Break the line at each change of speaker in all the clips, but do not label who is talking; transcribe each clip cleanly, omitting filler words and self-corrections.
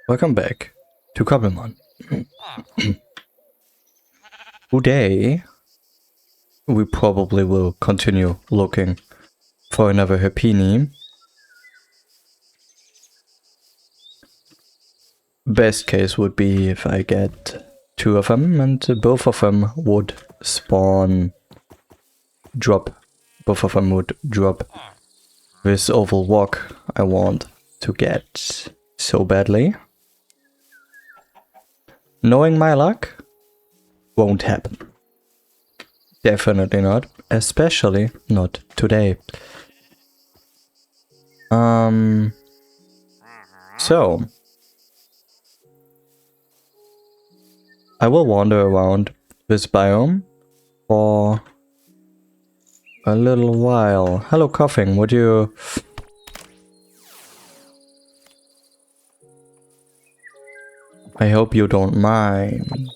Welcome back to Cobblemon. Today, we probably will continue looking for another HAPPINY. Best case would be if I get 2 of them and both of them would drop. Both of them would drop this oval walk I want to get so badly. Knowing my luck, won't happen. Definitely not. Especially not today. So I will wander around this biome for a little while. Hello, coughing. Would you... I hope you don't mind.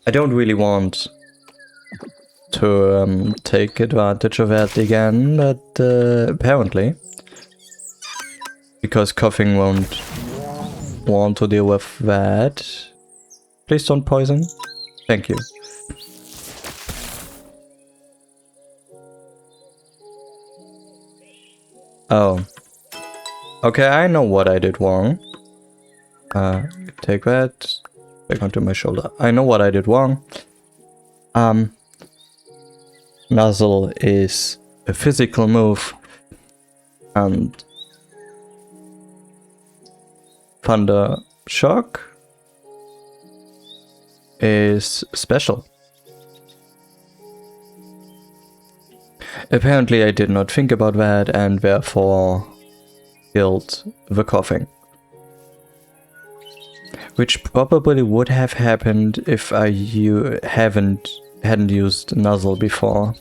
I don't really want to take advantage of that again, but apparently, because coughing won't want to deal with that. Please don't poison. Thank you. Oh. Okay, I know what I did wrong. Take that. Back onto my shoulder. I know what I did wrong. Nuzzle is a physical move. And Thunder Shock is special. Apparently I did not think about that and therefore killed the coughing. Which probably would have happened if I hadn't used Nuzzle before.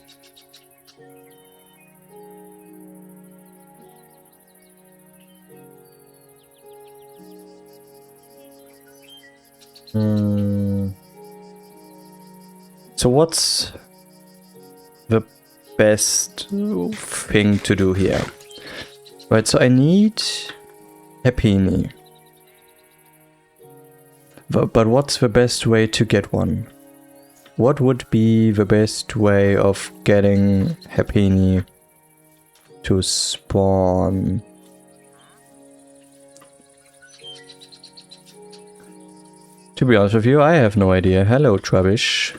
So what's the best thing to do here? Right, so I need HAPPINY. But what's the best way to get one? What would be the best way of getting HAPPINY to spawn? To be honest with you, I have no idea. Hello, Trubbish.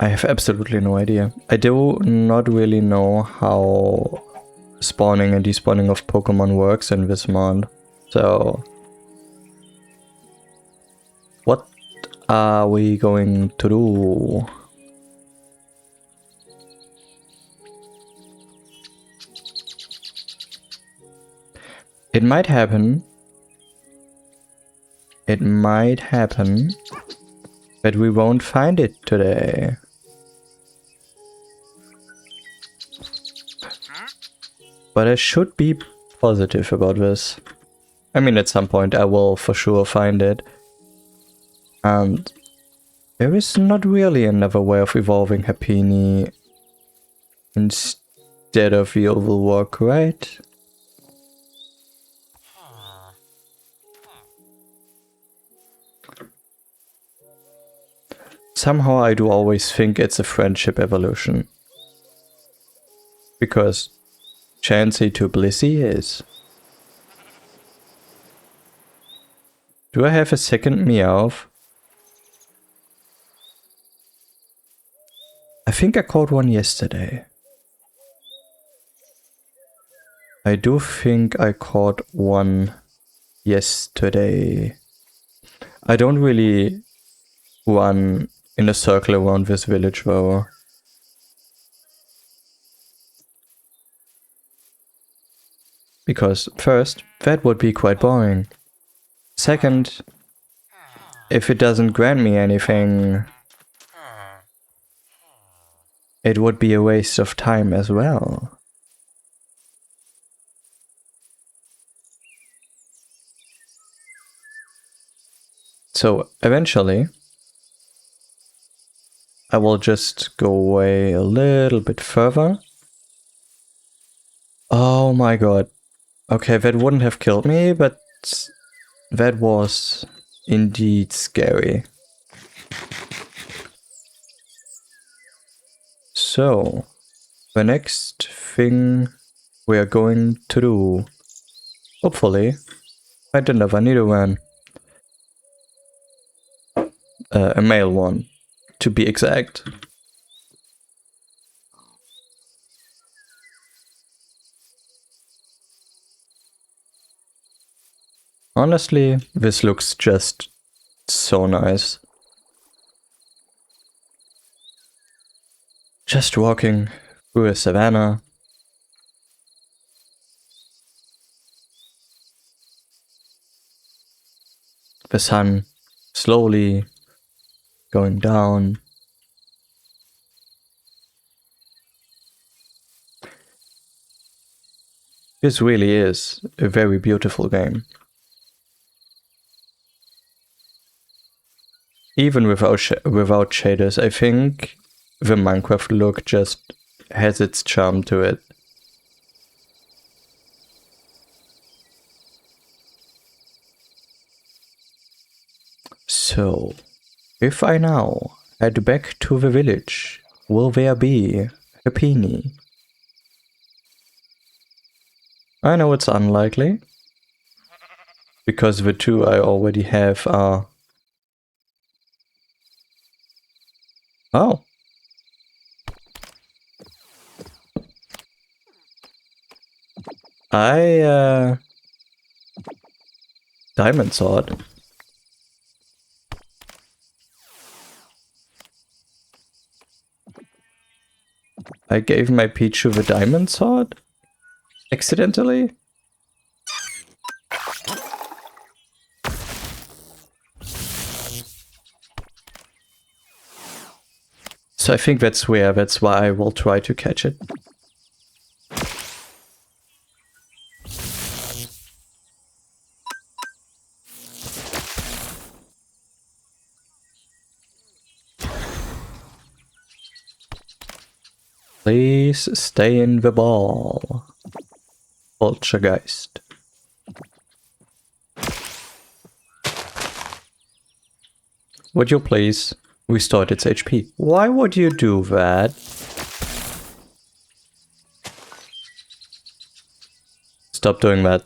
I have absolutely no idea. I do not really know how spawning and despawning of Pokemon works in this mod. So, what are we going to do? It might happen. It might happen, but we won't find it today. But I should be positive about this. I mean, at some point I will for sure find it. And there is not really another way of evolving HAPPINY instead of the oval walk, right? Somehow I do always think it's a friendship evolution. Because Chansey to Blissey is. Do I have a second Meowth? I think I caught one yesterday. I do think I caught one yesterday. I don't really run in a circle around this village though. Because first, that would be quite boring. Second, if it doesn't grant me anything, it would be a waste of time as well. So eventually, I will just go away a little bit further. Oh my god. Okay, that wouldn't have killed me, but that was indeed scary. So, the next thing we are going to do, hopefully, find another Nidoran. A male one, to be exact. Honestly, this looks just so nice. Just walking through a savanna. The sun slowly going down. This really is a very beautiful game. Even without shaders, I think the Minecraft look just has its charm to it. So, if I now head back to the village, will there be HAPPINY? I know it's unlikely, because the two I already have are... Oh. Diamond sword. I gave my Pichu the diamond sword? Accidentally? So I think that's why I will try to catch it. Please stay in the ball. Poltergeist. Would you please restore its HP? Why would you do that? Stop doing that.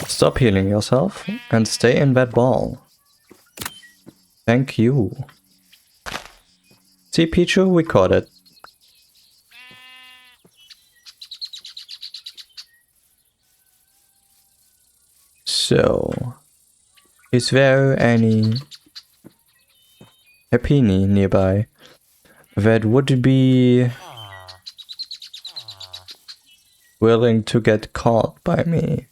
Stop healing yourself and stay in that ball. Thank you. See, Pichu, we caught it. So, is there any HAPPINY nearby that would be willing to get caught by me?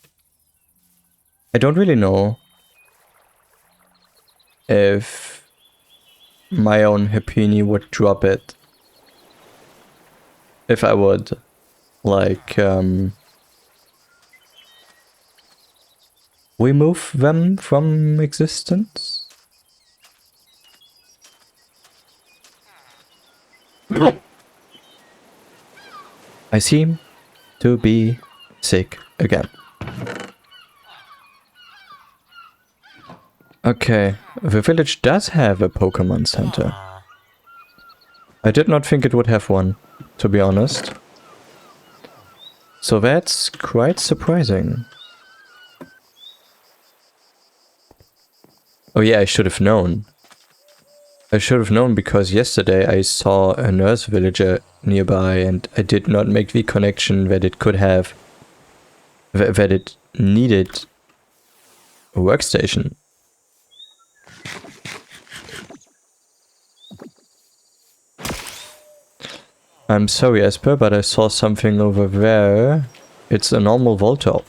I don't really know if my own HAPPINY would drop it. If I would, like, remove them from existence? I seem to be sick again. Okay, the village does have a Pokemon Center. I did not think it would have one, to be honest. So that's quite surprising. Oh yeah, I should have known. I should have known because yesterday I saw a nurse villager nearby and I did not make the connection that it could have... that it needed a workstation. I'm sorry, Esper, but I saw something over there. It's a normal Voltorb.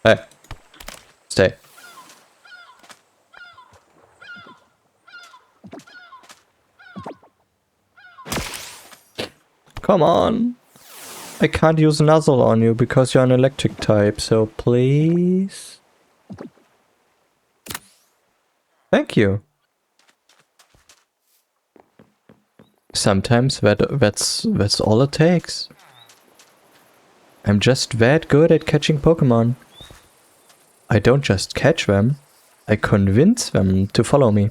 Hey. Stay. Come on. I can't use Nuzzle on you because you're an electric type, so please. Thank you. Sometimes that's all it takes. I'm just that good at catching Pokemon. I don't just catch them, I convince them to follow me.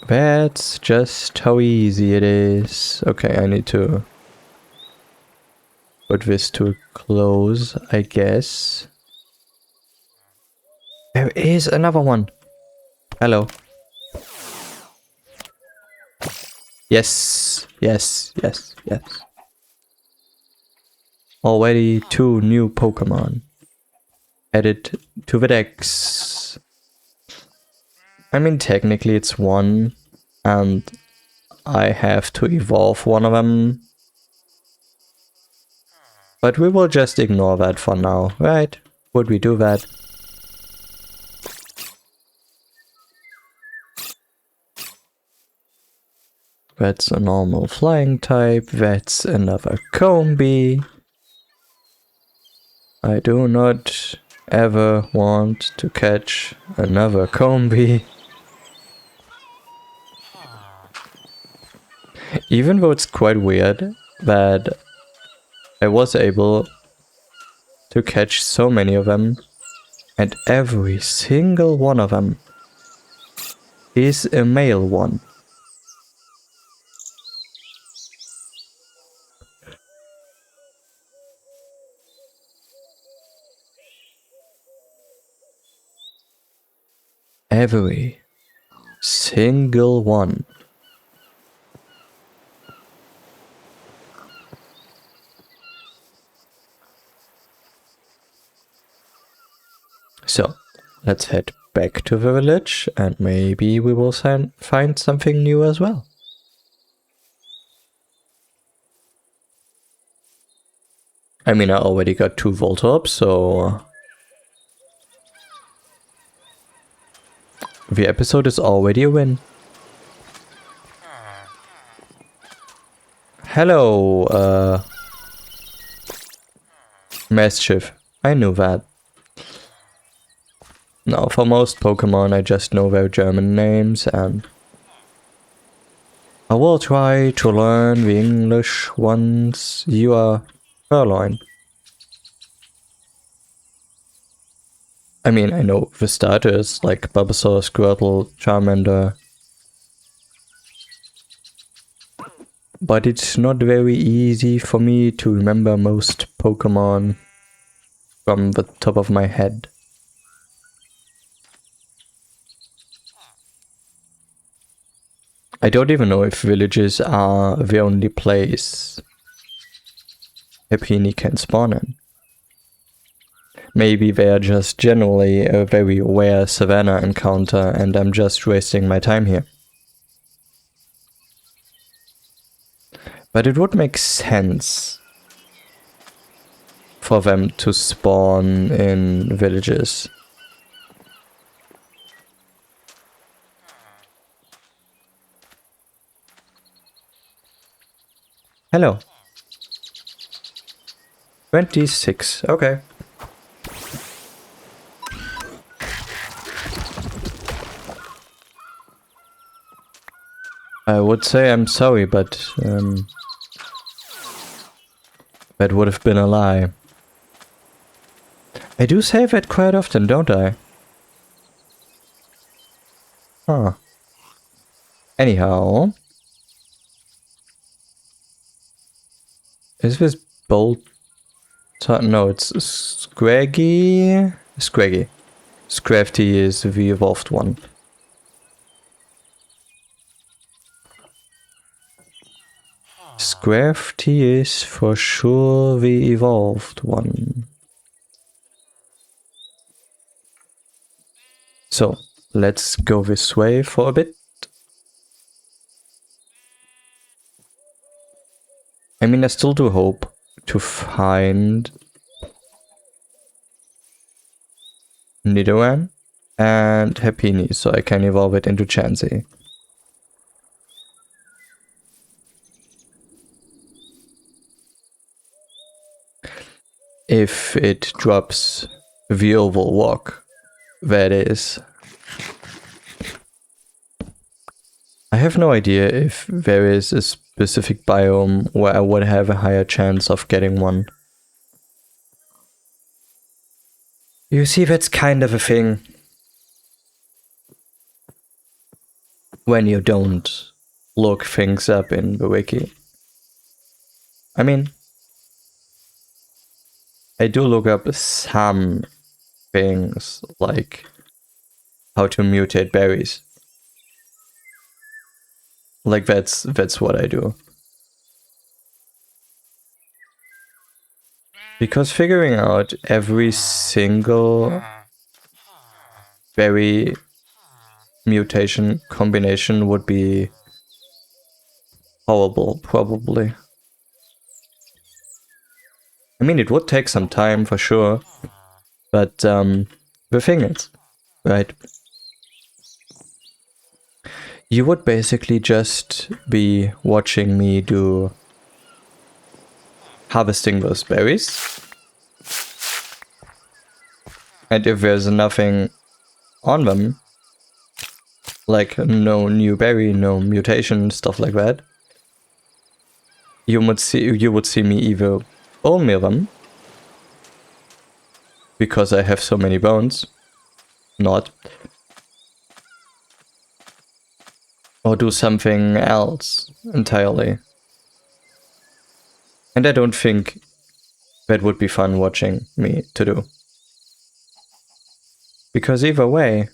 That's just how easy it is. Okay, I need to put this to close, I guess. There is another one. Hello. Yes, yes, yes, yes. Already 2 new Pokemon added to the dex. I mean, technically it's 1, and I have to evolve one of them. But we will just ignore that for now, right? Would we do that? That's a normal flying type, that's another Combi. I do not ever want to catch another Combi. Even though it's quite weird that I was able to catch so many of them, and every single one of them is a male one. Every single one. So, let's head back to the village and maybe we will find something new as well. I mean, I already got 2 Voltorbs, so the episode is already a win. Hello, Mischief. I knew that. Now, for most Pokemon, I just know their German names, and I will try to learn the English once you are Furloin. I mean, I know the starters, like Bulbasaur, Squirtle, Charmander, but it's not very easy for me to remember most Pokemon from the top of my head. I don't even know if villages are the only place Happiny can spawn in. Maybe they are just generally a very rare savannah encounter and I'm just wasting my time here. But it would make sense for them to spawn in villages. Hello. 26, okay. I would say I'm sorry, but that would have been a lie. I do say that quite often, don't I? Huh. Anyhow. Is this Bolt? No, it's Scraggy. Scraggy. Scrafty is the evolved one. Scrafty is for sure the evolved one. So, let's go this way for a bit. I mean, I still do hope to find Nidoran and HAPPINY, so I can evolve it into Chansey. If it drops the oval walk, that is. I have no idea if there is a specific biome where I would have a higher chance of getting one. You see, that's kind of a thing when you don't look things up in the wiki. I mean, I do look up some things, like how to mutate berries. Like that's what I do. Because figuring out every single berry mutation combination would be horrible, probably. I mean, it would take some time for sure, but the thing is, right? You would basically just be watching me do harvesting those berries. And if there's nothing on them, like no new berry, no mutation, stuff like that, you would see me either bone meal them, because I have so many bones, not, or do something else entirely. And I don't think that would be fun watching me to do. Because either way,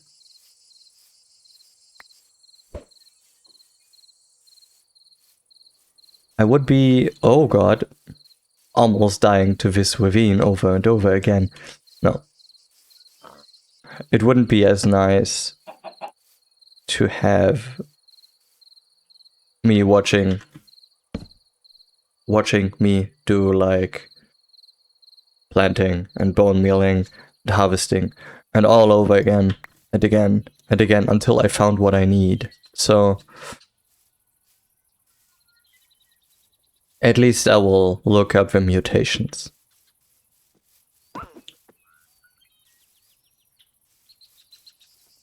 I would be, oh god, almost dying to this ravine over and over again. No. It wouldn't be as nice to have me watching me do like planting and bone mealing and harvesting and all over again and again and again until I found what I need. So at least I will look up the mutations.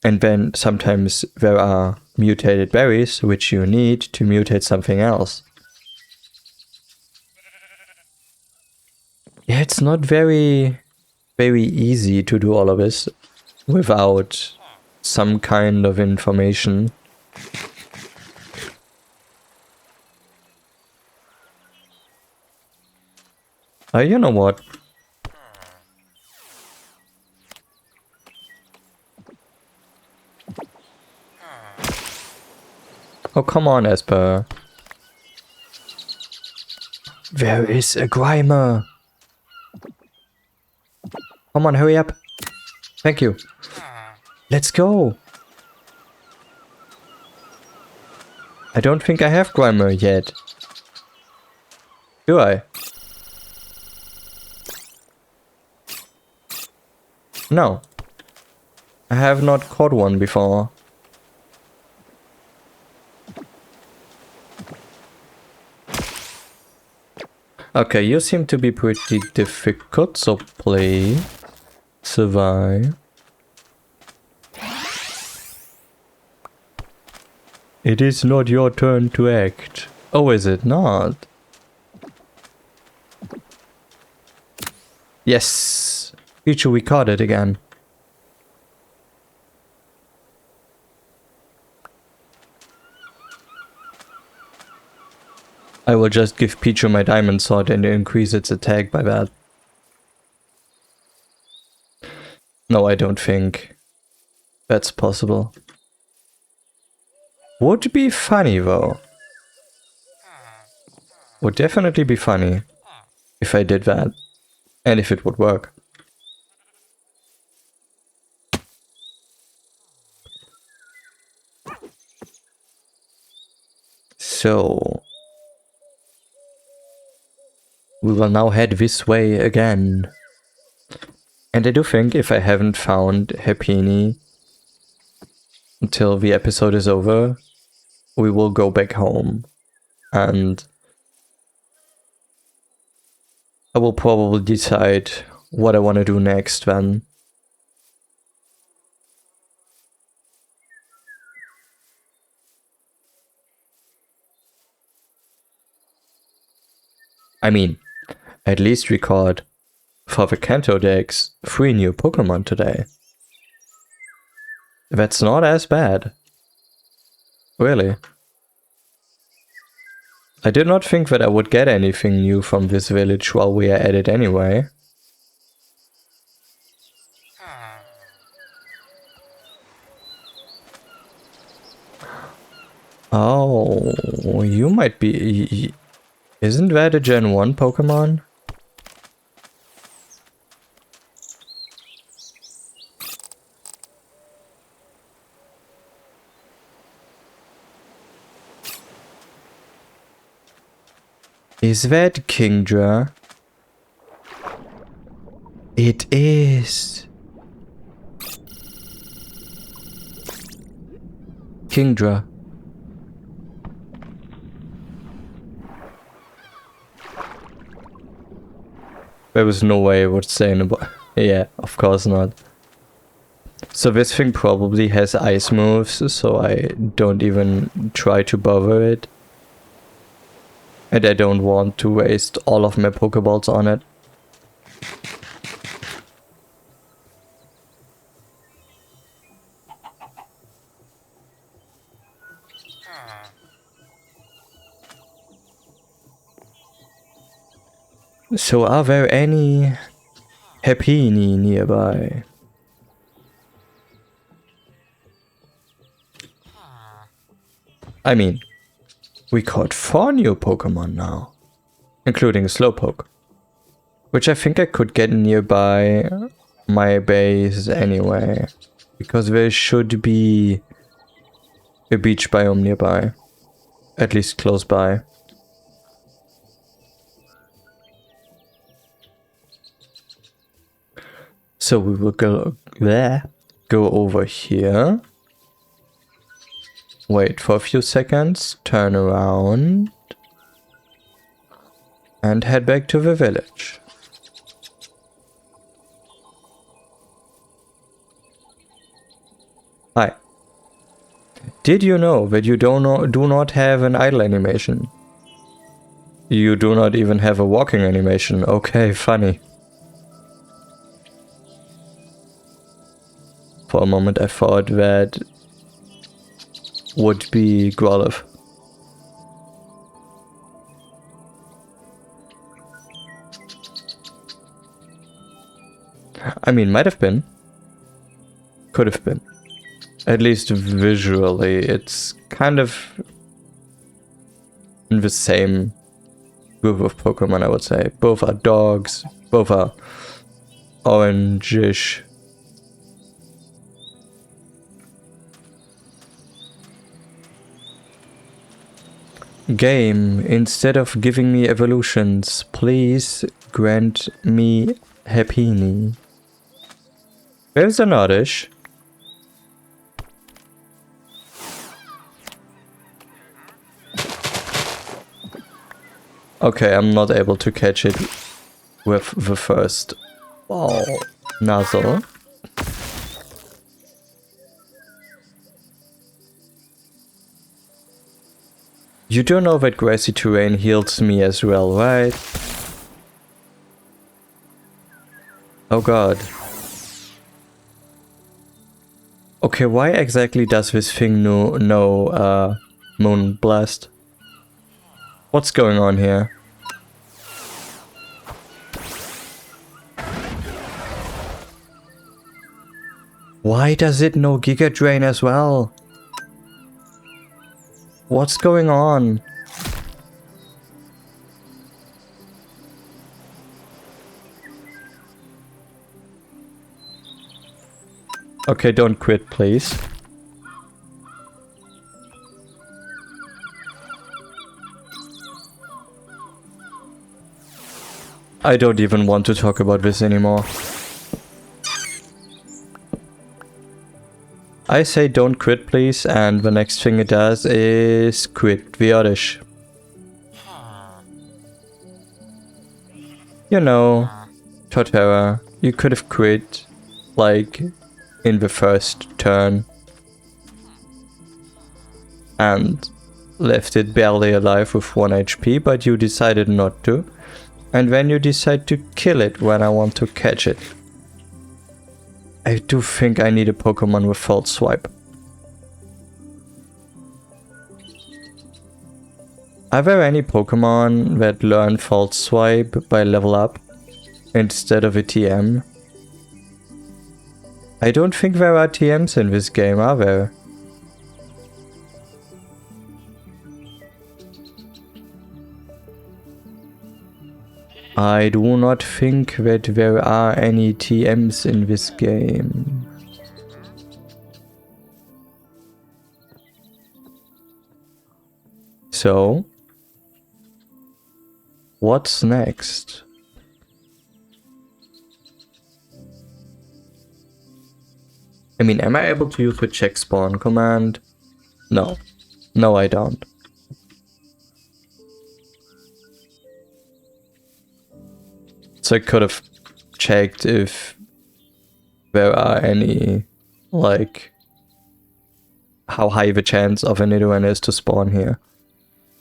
And then sometimes there are mutated berries which you need to mutate something else. Yeah, it's not very easy to do all of this without some kind of information. You know what? Oh, come on, Esper. There is a Grimer. Come on, hurry up. Thank you. Let's go. I don't think I have Grimer yet. Do I? No. I have not caught one before. Okay, you seem to be pretty difficult, so play. Survive. It is not your turn to act. Oh, is it not? Yes! Pichu, we caught it again. I will just give Pichu my diamond sword and increase its attack by that. No, I don't think that's possible. Would be funny though. Would definitely be funny if I did that. And if it would work. So we will now head this way again. And I do think if I haven't found HAPPINY until the episode is over, we will go back home and I will probably decide what I want to do next then. I mean, at least we caught, for the Kanto decks, 3 new Pokemon today. That's not as bad. Really. I did not think that I would get anything new from this village while we are at it anyway. Oh, you might be... Isn't that a Gen 1 Pokemon? Is that Kingdra? It is. Kingdra. There was no way I would say about. Yeah, of course not. So this thing probably has ice moves, so I don't even try to bother it. And I don't want to waste all of my Pokeballs on it. So are there any Happiny nearby? I mean, we caught 4 new Pokemon now, including a Slowpoke, which I think I could get nearby my base anyway, because there should be a beach biome nearby, at least close by. So we will go over here. Wait for a few seconds, turn around, and head back to the village. Hi. Did you know that you do not have an idle animation? You do not even have a walking animation. Okay, funny. For a moment I thought that would be Growlithe. I mean, might have been. Could have been. At least visually, it's kind of in the same group of Pokemon, I would say. Both are dogs, both are orangish. Game, instead of giving me evolutions, please grant me Happiny. There's an Oddish. Okay, I'm not able to catch it with the first nozzle. You do know that grassy terrain heals me as well, right? Oh god. Okay, why exactly does this thing know Moon Blast? What's going on here? Why does it know Giga Drain as well? What's going on? Okay, don't quit, please. I don't even want to talk about this anymore. I say don't quit, please, and the next thing it does is quit the Oddish. You know, Torterra, you could have quit, like, in the first turn. And left it barely alive with 1 HP, but you decided not to. And then you decide to kill it when I want to catch it. I do think I need a Pokemon with False Swipe. Are there any Pokemon that learn False Swipe by level up instead of a TM? I don't think there are TMs in this game, are there? I do not think that there are any TMs in this game. So, what's next? I mean, am I able to use the check spawn command? No. No, I don't. So I could have checked if there are any, like, how high the chance of an Nidoran is to spawn here.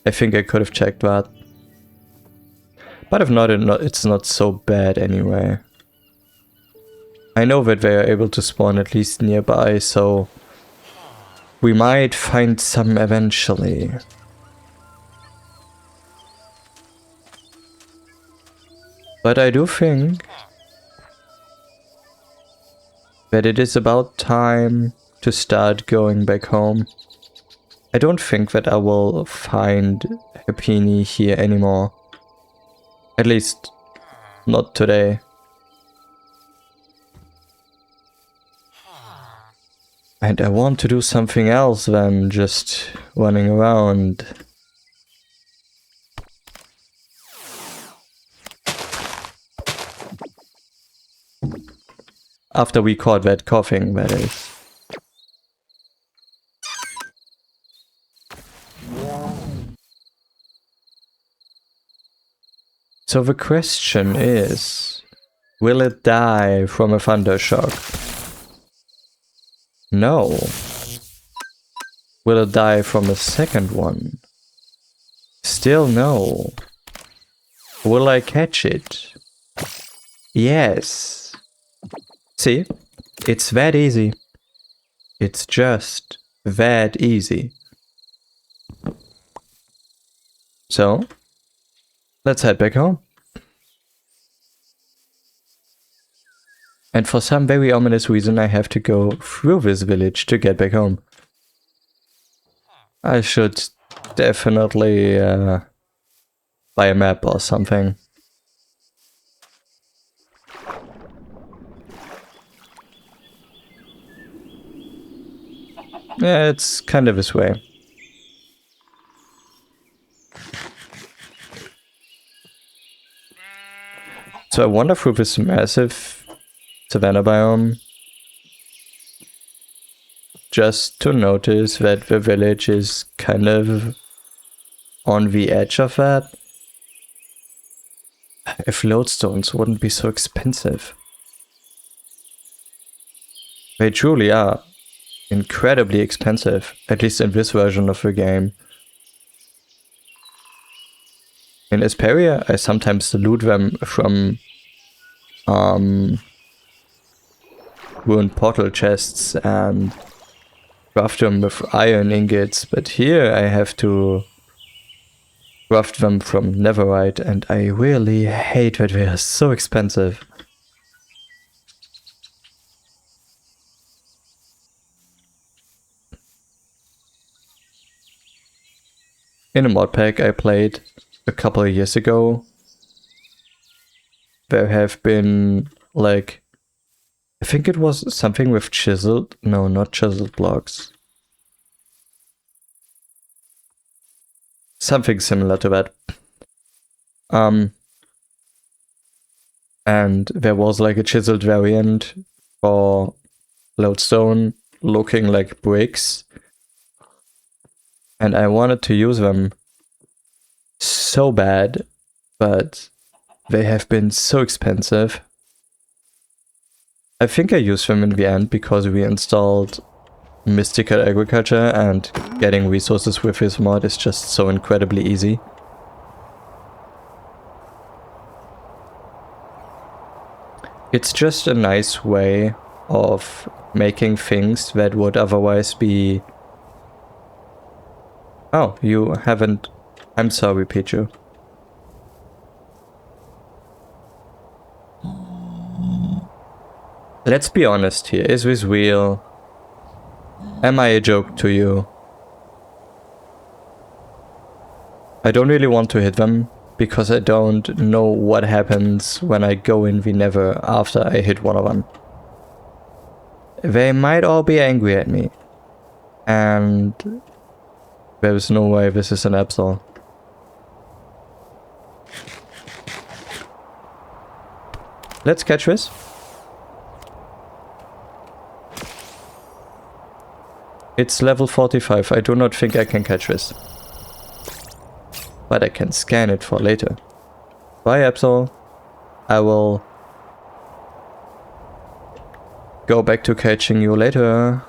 I think I could have checked that. But if not, it's not so bad anyway. I know that they are able to spawn at least nearby, so we might find some eventually. But I do think that it is about time to start going back home. I don't think that I will find Happiny here anymore. At least, not today. And I want to do something else than just running around. After we caught that coughing, that is. So the question is, will it die from a thunder shock? No. Will it die from a second one? Still no. Will I catch it? Yes. See? It's that easy. It's just that easy. So, let's head back home. And for some very ominous reason I have to go through this village to get back home. I should definitely buy a map or something. Yeah, it's kind of this way. So I wander through this massive savanna biome just to notice that the village is kind of on the edge of that. If lodestones wouldn't be so expensive. They truly are incredibly expensive, at least in this version of the game. In Euphoria, I sometimes loot them from ruined portal chests and craft them with iron ingots, but here I have to craft them from netherite, and I really hate that they are so expensive. In a mod pack I played a couple of years ago, there have been, like, I think it was something with chiseled, no, not chiseled blocks. Something similar to that. And there was like a chiseled variant for lodestone looking like bricks. And I wanted to use them so bad, but they have been so expensive. I think I used them in the end because we installed Mystical Agriculture and getting resources with his mod is just so incredibly easy. It's just a nice way of making things that would otherwise be... Oh, you haven't... I'm sorry, Pichu. Let's be honest here. Is this real? Am I a joke to you? I don't really want to hit them, because I don't know what happens when I go in the nether after I hit one of them. They might all be angry at me. And there's no way this is an Absol. Let's catch this. It's level 45. I do not think I can catch this. But I can scan it for later. Bye, Absol. I will go back to catching you later.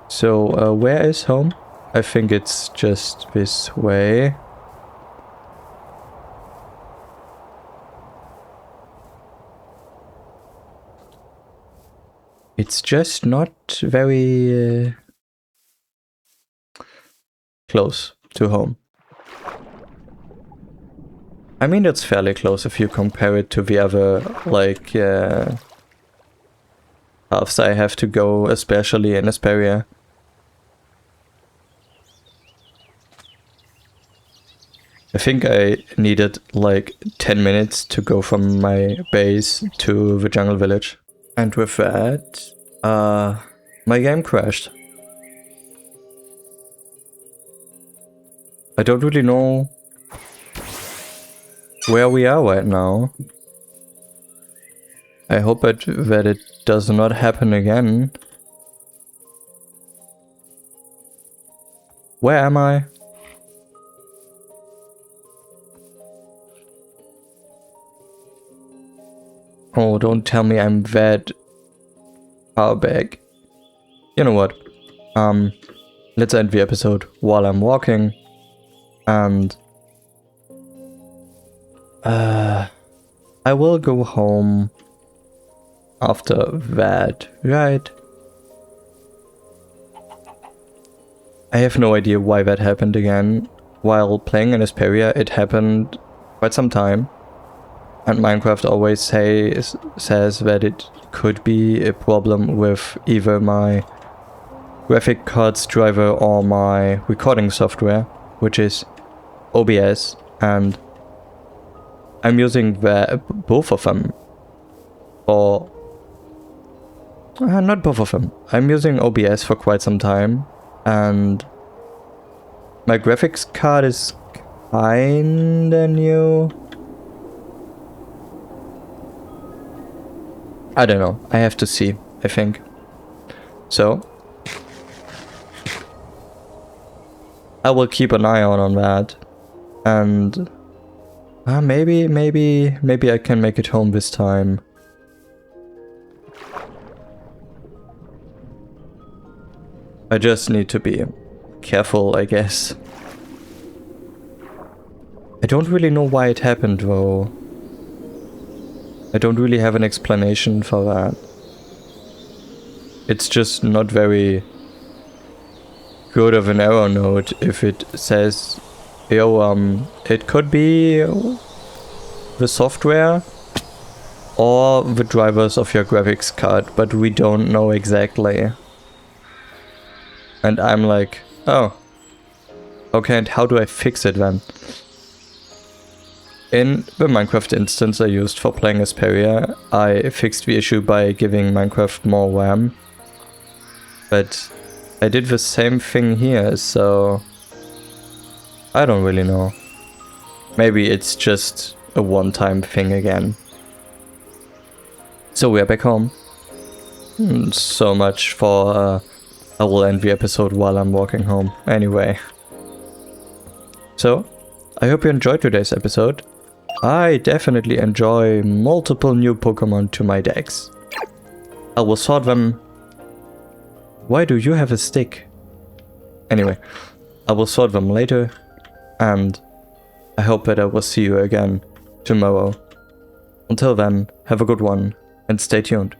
So, where is home? I think it's just this way. It's just not very close to home. I mean, it's fairly close if you compare it to the other, like, paths I have to go, especially in Hesperia. I think I needed like 10 minutes to go from my base to the jungle village. And with that, my game crashed. I don't really know where we are right now. I hope that it does not happen again. Where am I? Oh, don't tell me I'm that far back. You know what? Let's end the episode while I'm walking. And I will go home after that, right? I have no idea why that happened again. While playing in Hesperia, it happened quite some time. And Minecraft always says that it could be a problem with either my graphic cards driver or my recording software, which is OBS, and I'm using both of them. Or not both of them. I'm using OBS for quite some time, and my graphics card is kinda new. I don't know. I have to see, I think. So I will keep an eye on that. And maybe I can make it home this time. I just need to be careful, I guess. I don't really know why it happened though. I don't really have an explanation for that. It's just not very good of an error node if it says, yo, it could be the software or the drivers of your graphics card, but we don't know exactly. And I'm like, oh, okay, and how do I fix it then? In the Minecraft instance I used for playing Hesperia, I fixed the issue by giving Minecraft more RAM. But I did the same thing here, so I don't really know. Maybe it's just a one-time thing again. So we are back home. So much for I will end the episode while I'm walking home. Anyway. So, I hope you enjoyed today's episode. I definitely enjoy multiple new Pokemon to my decks. I will sort them. Why do you have a stick? Anyway, I will sort them later, and I hope that I will see you again tomorrow. Until then, have a good one, and stay tuned.